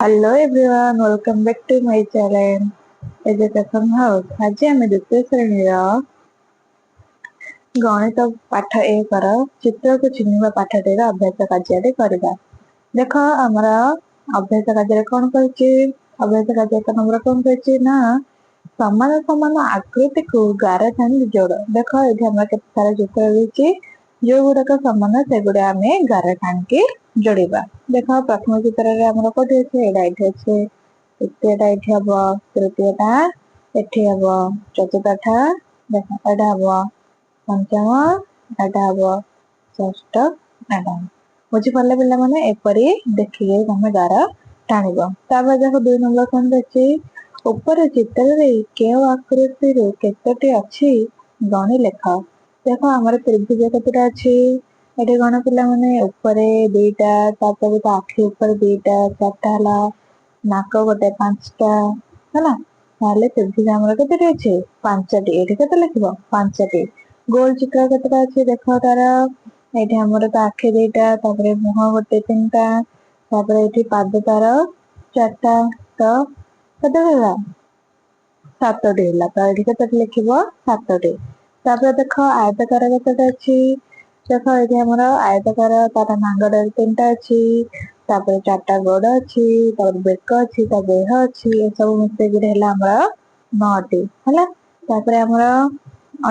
Hello everyone, welcome back to my channel. Education House. ଆଜି ଆମେ ଦ୍ୱିତୀୟ ଶ୍ରେଣୀର ଗଣିତ ପାଠ 1ର ଚିତ୍ରକୁ ଚିହ୍ନିବା ପାଠଟିର ଅଭ୍ୟାସ କାର୍ଯ୍ୟଟି କରିବା। ଦେଖ ଆମର ଅଭ୍ୟାସ କାର୍ଯ୍ୟରେ କଣ କହିଛି? ଅଭ୍ୟାସ କାର୍ଯ୍ୟ ଏକ ନମ୍ବର କଣ କହିଛି ନା ସମାନ ସମାନ ଆକୃତିକୁ ଗାର ଟାଣି ଯୋଡ଼। ଦେଖ ଏଠି ଆମର କେତେ ସାରା ଚିତ୍ର ରହିଛି, ଯୋଉ ଗୁଡାକ ସମାନ ସେଗୁଡା ଆମେ ଗାର ଟାଣିକି ଯୋଡିବା। ଦେଖ ପ୍ରଥମ ଚିତ୍ରରେ ଆମର କୋଉଠି ଅଛି? ଏଇଟା ଏଠି ଅଛି, ଦ୍ୱିତୀୟଟା ଏଠି ହବ, ତୃତୀୟଟା ଏଠି ହବ, ଚତୁର୍ଥଟା ଦେଖ ଏଇଟା ହବ, ପଞ୍ଚମ ଏଇଟା ହବ, ଷଷ୍ଠ ଏଇଟା। ବୁଝିପାରିଲେ ପିଲାମାନେ? ଏପରି ଦେଖିକି ତମେ ଗାର ଟାଣିବ। ତାପରେ ଦେଖ 2 ନମ୍ବର କଣ ଅଛି? ଉପର ଚିତ୍ରରେ କେଉଁ ଆକୃତିରୁ କେତୋଟି ଅଛି ଗଣି ଲେଖ। ଦେଖ ଆମର ତ୍ରିଭୁଜ କେତେଟା ଅଛି? ଏଠି କଣ ପିଲାମାନେ ଉପରେ 2ଟା, ତାପରେ ତା ଆଖି ଉପରେ 2ଟା, 4ଟା ହେଲା, ନାକ ଗୋଟେ 5ଟା ହେଲା। ତାହେଲେ ତ୍ରିଭୁଜ ଆମର କେତେଟି ଅଛି? 5ଟି। ଏଠି କେତେ ଲେଖିବ? 5ଟି। ଗୋଲ ଚିତ୍ର କେତେଟା ଅଛି? ଦେଖ ତାର ଏଠି ଆମର ତା ଆଖି 2ଟା, ତାପରେ ମୁହଁ ଗୋଟେ 3ଟା, ତାପରେ ଏଠି ପାଦ ତାର 4ଟା, ତ କେତେ ହେଲା? 7ଟି ହେଲା। ତ ଏଠି କେତେଟି ଲେଖିବ? 7ଟି। ତାପରେ ଦେଖ ଆୟତକାର କେତେଟା ଅଛି? ଦେଖ ଏଠି ଆମର ଆୟତକାର ତାର ନାଙ୍ଗଡାରେ 3ଟା ଅଛି, ତାପରେ 4ଟା ଗୋଡ ଅଛି, ତାପରେ ବେକ ଅଛି, ତା ଦେହ ଅଛି, ଏସବୁ ମିଶେଇକିରି ହେଲା ଆମର 9ଟି ହେଲା। ତାପରେ ଆମର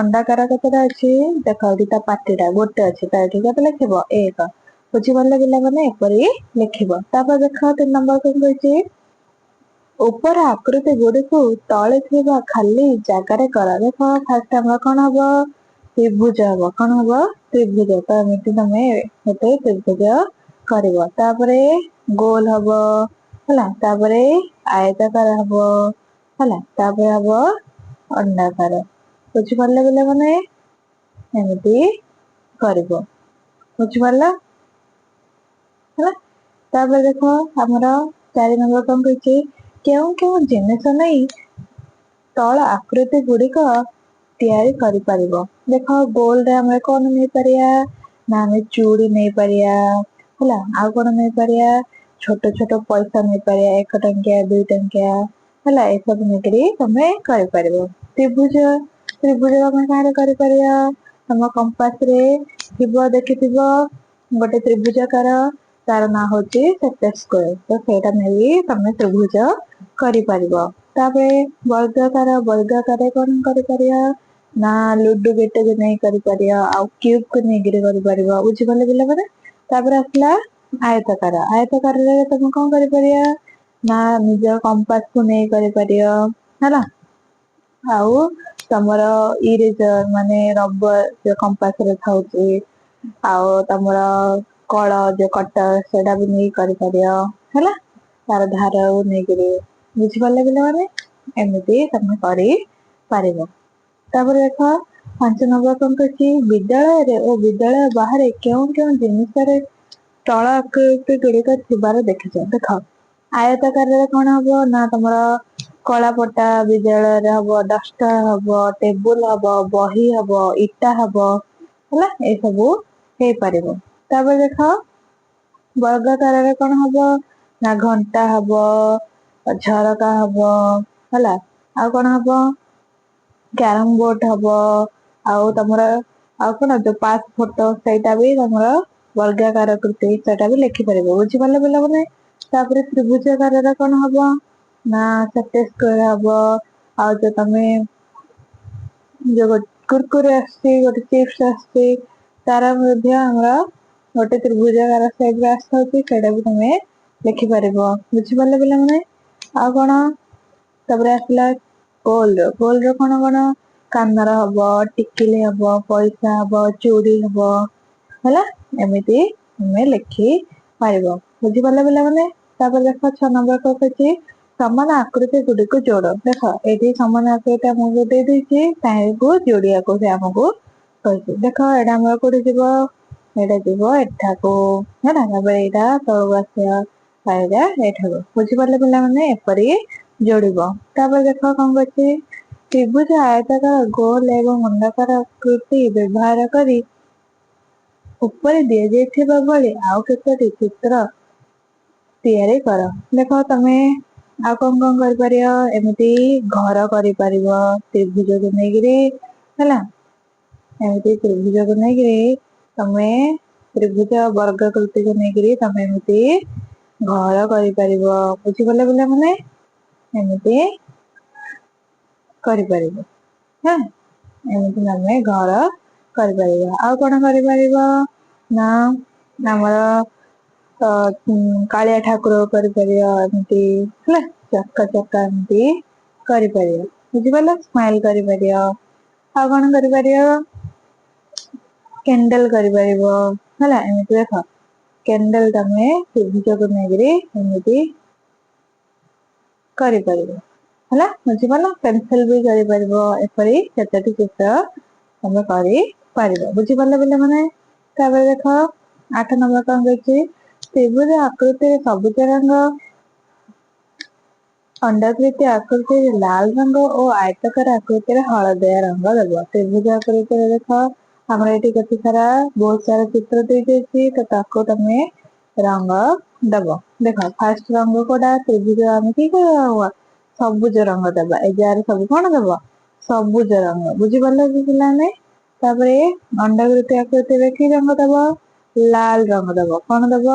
ଅଣ୍ଡାକାର କେତେଟା ଅଛି? ଦେଖ ଏଠି ତା ପାଟିଟା ଗୋଟେ ଅଛି, ତ ଏଠି କେତେ ଲେଖିବ? 1। ବୁଝିପାରିଲେ ପିଲାମାନେ? ଏପରି ଲେଖିବ। ତାପରେ ଦେଖ 3 ନମ୍ବର କଣ କହିଛି? ଉପର ଆକୃତି ଗୁଡିକୁ ତଳେ ଥିବା ଖାଲି ଜାଗାରେ କର। ଦେଖ ଫାଷ୍ଟ ଆମର କଣ ହବ? ତ୍ରିଭୁଜ ହବ। କଣ ହବ? ତ୍ରିଭୁଜ। ତ ଏମିତି ତମେ ଗୋଟେ ତ୍ରିଭୁଜ କରିବ। ତାପରେ ଗୋଲ ହବ ହେଲା, ତାପରେ ଆୟତାକାର ହବ ହେଲା, ତାପରେ ହବ ଅଣ୍ଡାକାର। ବୁଝିପାରିଲେ ପିଲାମାନେ? ଏମିତି କରିବ। ବୁଝିପାରିଲ ହେଲା। ତାପରେ ଦେଖ ଆମର 4 ନମ୍ବର କଣ କହିଛି? କେଉଁ କେଉଁ ଜିନିଷ ନେଇ ତଳ ଆକୃତି ଗୁଡିକ ତିଆରି କରିପାରିବ। ଦେଖ ଗୋଲରେ ଆମେ କଣ ନେଇପାରିବା? ନା ଆମେ ଚୁଡି ନେଇପାରିବା ହେଲା। ଆଉ କଣ ନେଇପାରିବା? ଛୋଟ ଛୋଟ ପଇସା ନେଇପାରିବା, 1 ଟଙ୍କିଆ 2 ଟଙ୍କିଆ ହେଲା। ଏସବୁ ନେଇକରି ତମେ କରିପାରିବ। ତ୍ରିଭୁଜ ଆମେ କାହାରେ କରିପାରିବା? ତମ କମ୍ପାସରେ ଥିବ, ଦେଖିଥିବ ଗୋଟେ ତ୍ରିଭୁଜକାର, ତାର ନାଁ ହଉଛି ସେଟ ସ୍କୋୟାର। ତ ସେଇଟା ନେଇ ତମେ ତ୍ରିଭୁଜ କରିପାରିବ। ତାପରେ ବର୍ଗାକାରରେ କଣ କରିପାରିବା? ନା ଲୁଡୁ ଗୋଟେକୁ ନେଇ କରିପାରିବା, ଆଉ କ୍ୟୁବକୁ ନେଇକିରି କରିପାରିବ। ବୁଝିପାରିଲେ ପିଲାମାନେ? ତାପରେ ଆସିଲା ଆୟତକାରରେ ତମେ କଣ କରିପାରିବା? ନା ନିଜ କମ୍ପାସକୁ ନେଇ କରିପାରିବ ହେଲା। ଆଉ ତମର ଇରେଜର ମାନେ ରବର ଯୋଉ କମ୍ପାସରେ ଥାଉଛି, ଆଉ ତମର କଳ ଯୋଉ କଟର ସେଇଟା ବି ନେଇ କରିପାରିବ ହେଲା, ତାର ଧାରକୁ ନେଇକିରି। ବୁଝିପାରିଲେ ପିଲାମାନେ? ଏମିତି ତମେ କରିପାରିବ। ତାପରେ ଦେଖ 5 ନମ୍ବର କଣ କହିଛି? ବିଦ୍ୟାଳୟରେ ଓ ବିଦ୍ୟାଳୟ ବାହାରେ କେଉଁ କେଉଁ ଜିନିଷରେ ତଳ ଆକୃତି ଗୁଡିକ ଥିବାର ଦେଖିଛ। ଦେଖ ଆୟତକାରରେ କଣ ହବ? ନା ତମର କଳାପଟା ବିଦ୍ୟାଳୟରେ ହବ, ଡଷ୍ଟର ହବ, ଟେବୁଲ ହବ, ବହି ହବ, ଇଟା ହବ ହେଲା। ଏସବୁ ହେଇପାରିବ। ତାପରେ ଦେଖ ବର୍ଗାକାରରେ କଣ ହବ? ନା ଘଣ୍ଟା ହବ, ଝରକା ହବ ହେଲା। ଆଉ କଣ ହବ? କ୍ୟାରମ ବୋର୍ଡ ହବ। ଆଉ ତମର ଆଉ କଣ? ଯୋଉ ପାସ୍ ଫୋଟୋ, ସେଇଟା ବି ତମର ବର୍ଗାକାର କୃତି, ସେଟା ବି ଲେଖିପାରିବ। ବୁଝିପାରିଲେ ପିଲାମାନେ? ତାପରେ ତ୍ରିଭୁଜାକାରରେ କଣ ହବ? ନା ସେଟ ସ୍କୋୟାର ହବ। ଆଉ ଯୋଉ ତମେ ଯୋଉ କୁରକୁରେ ଆସୁଛି, ଗୋଟେ ଚିପ୍ସ ଆସୁଛି, ତାର ମଧ୍ୟ ଆମର ଗୋଟେ ତ୍ରିଭୁଜାକାର ସେପର ଆସିଥାଉଛି, ସେଇଟା ବି ତମେ ଲେଖିପାରିବ। ବୁଝିପାରିଲେ ପିଲାମାନେ? ଆଉ କଣ? ତାପରେ ଆସିଲା ଗୋଲର କଣ କଣ? କାନର ହବ, ଟିକିଲି ହବ, ପଇସା ହବ, ଚୁଡି ହବ ହେଲା। ଏମିତି ତମେ ଲେଖି ପାରିବ। ବୁଝିପାରିଲେ ପିଲାମାନେ? ତାପରେ ଦେଖ 6 ନମ୍ବର କଣ କହିଛି? ସମାନ ଆକୃତି ଗୁଡିକୁ ଯୋଡ। ଦେଖ ଏଠି ସମାନ ଆକୃତି ଆମକୁ ଦେଇ ଦେଇଛି, ତାହାକୁ ଯୋଡିବାକୁ ସେ ଆମକୁ କହିଛି। ଦେଖ ଏଇଟା ଆମର କୋଉଠି ଯିବ? ଏଇଟା ଯିବ ଏଠାକୁ ହେଲା। ତାପରେ ଏଇଟା ତଳକୁ ଆସିବ, ଏଠାକୁ। ବୁଝିପାରିଲେ ପିଲାମାନେ? ଏପରି ଯୋଡିବ। ତାପରେ ଦେଖ କଣ କରୁଛି? ତ୍ରିଭୁଜ, ଆୟତାକାର, ଗୋଲ ଏବଂ ଅଣ୍ଡାକାର ଆକୃତି ବ୍ୟବହାର କରି ଉପରେ ଦିଆଯାଇଥିବା ଭଳି ଆଉ କେତୋଟି ଚିତ୍ର ତିଆରି କର। ଦେଖ ତମେ ଆଉ କଣ କଣ କରିପାରିବ, ଏମିତି ଘର କରିପାରିବ ତ୍ରିଭୁଜକୁ ନେଇକିରି ହେଲା। ଏମିତି ତ୍ରିଭୁଜକୁ ନେଇକିରି ତମେ ତ୍ରିଭୁଜ ବର୍ଗକୃତିକୁ ନେଇକିରି ତମେ ଏମିତି ଘର କରିପାରିବ। ବୁଝିପାରିଲ ପିଲାମାନେ? ଏମିତି କରିପାରିବ। ହଁ, ଏମିତି ତମେ ଘର କରିପାରିବ। ଆଉ କଣ କରିପାରିବ ନା ଆମର କାଳିଆ ଠାକୁର କରିପାରିବ ଏମିତି ହେଲା। ଚକା ଏମିତି କରିପାରିବ। ବୁଝିପାରିଲ? ସ୍ମାଇଲ କରିପାରିବ। ଆଉ କଣ କରିପାରିବ, କ୍ୟାଣ୍ଡେଲ କରିପାରିବ ହେଲା। ଏମିତି ଦେଖ କ୍ୟାଣ୍ଡେଲ ତମେ ତ୍ରିଭୁଜକୁ ନେଇକିରି ଏମିତି କରିପାରିବ ହେଲା। ବୁଝିପାରିଲ? ପେନସିଲ ବି କରିପାରିବ। ଏପରି କେତୋଟି ଚିତ୍ର ତମେ କରିପାରିବ। ବୁଝିପାରିଲ ପିଲାମାନେ? ତାପରେ ଦେଖ 8 ନମ୍ବର କଣ କହିଛି, ତ୍ରିଭୁଜ ଆକୃତିରେ ସବୁଜ ରଙ୍ଗ, ଅଣ୍ଡାକୃତି ଆକୃତିରେ ଲାଲ ରଙ୍ଗ ଓ ଆୟତାକାର ଆକୃତିରେ ହଳଦିଆ ରଙ୍ଗ ଦେବ। ତ୍ରିଭୁଜ ଆକୃତିରେ ଦେଖ ଆମର ଏଠି କେତେ ସାରା ବହୁତ ସାରା ଚିତ୍ର ଦେଇଯାଇଛି, ତ ତାକୁ ତମେ ରଙ୍ଗ ଦବ। ଦେଖ ଫାଷ୍ଟ ରଙ୍ଗ କୋଉଟା, ତ୍ରିଭୁଜ ଆମେ କି କରିବା, ସବୁଜ ରଙ୍ଗ ଦବା। ଏ ଯାହାର ସବୁ କଣ ଦବ, ସବୁଜ ରଙ୍ଗ। ବୁଝିପାରିଲ ପିଲାମାନେ? ତାପରେ ଅଣ୍ଡାକୃତି ଆକୃତିରେ କି ରଙ୍ଗ ଦବ, ଲାଲ ରଙ୍ଗ ଦବ। କଣ ଦବ,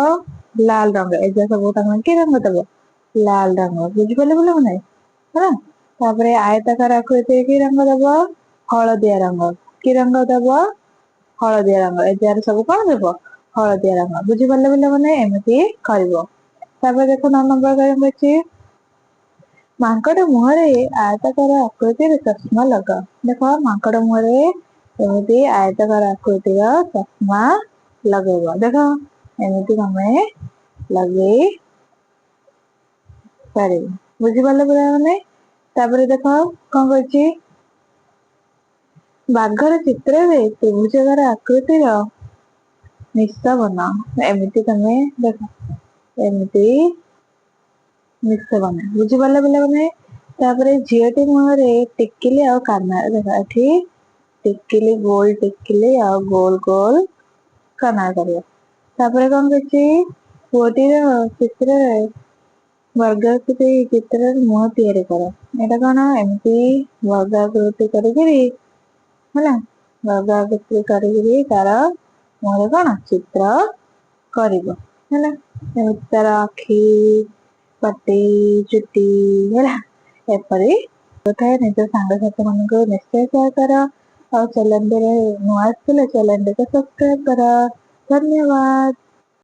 ଲାଲ ରଙ୍ଗ। ଏ ଯା ସବୁ ତମେ କି ରଙ୍ଗ ଦବ, ଲାଲ ରଙ୍ଗ। ବୁଝିପାରିଲେ ପିଲାମାନେ? ହେଲା। ତାପରେ ଆୟତାକାର ଆକୃତିରେ କି ରଙ୍ଗ ଦବ, ହଳଦିଆ ରଙ୍ଗ। କି ରଙ୍ଗ ଦବ, ହଳଦିଆ ରଙ୍ଗ। ଏ ଯାହାର ସବୁ କଣ ଦବ, ହଳଦିଆ ରଙ୍ଗ। ବୁଝିପାରିଲେ ପିଲାମାନେ? ଏମିତି କରିବ। ତାପରେ ଦେଖ 9 ନମ୍ବର କଣ ଅଛି, ମାଙ୍କଡ ମୁହଁରେ ଆୟତାକାର ଆକୃତିର ଚଷମା ଲଗାଅ। ଦେଖ ମାଙ୍କଡ ମୁହଁରେ ଏମିତି ଆୟତାକାର ଆକୃତିର ଚଷମା ଲଗେଇବ। ଦେଖ ଏମିତି ତମେ ଲଗେଇ ପାରିବ। ବୁଝିପାରିଲ ପିଲାମାନେ? ତାପରେ ଦେଖ କଣ କହିଛି, ବାଘର ଚିତ୍ରରେ ତ୍ରିଭୁଜାକାର ଆକୃତିର ନିଶ ବନାଅ। ଏମିତି ତମେ ଦେଖ ଏମିତି ନିଶ ବନାଅ। ବୁଝିପାରିଲ ପିଲାମାନେ? ତାପରେ ଝିଅଟି ମୁହଁରେ ଟିକିଲି ଆଉ କାନ। ଦେଖ ଏଠି ଟିକିଲି, ଗୋଲ ଟିକିଲି ଆଉ ଗୋଲ ଗୋଲ କାନ କରିବ। ତାପରେ କଣ କହିଛି, ପୁଅଟିର ଚିତ୍ରରେ ବର୍ଗାକୃତି ଚିତ୍ରରେ ମୁହଁ ତିଆରି କର। ଏଇଟା କଣ, ଏମିତି ବର୍ଗାକୃତି କରିକିରି ହେଲା, ବର୍ଗାକୃତି କରିକିରି ତାର ମୁହଁରେ କଣ ଚିତ୍ର କରିବ ହେଲା। ଏମିତି ତାର ଆଖି, ପାଟି, ଚୁଟି ହେଲା। ଏପରି ଥାଏ। ନିଜ ସାଙ୍ଗସାଥି ମାନଙ୍କୁ ନିଶ୍ଚୟ ସେୟାର କର। ଆଉ ଚ୍ୟାନେଲରେ ନୂଆ ଆସିଥିଲେ ଚ୍ୟାନେଲଟିକୁ ସବସ୍କ୍ରାଇବ କର। ଧନ୍ୟବାଦ।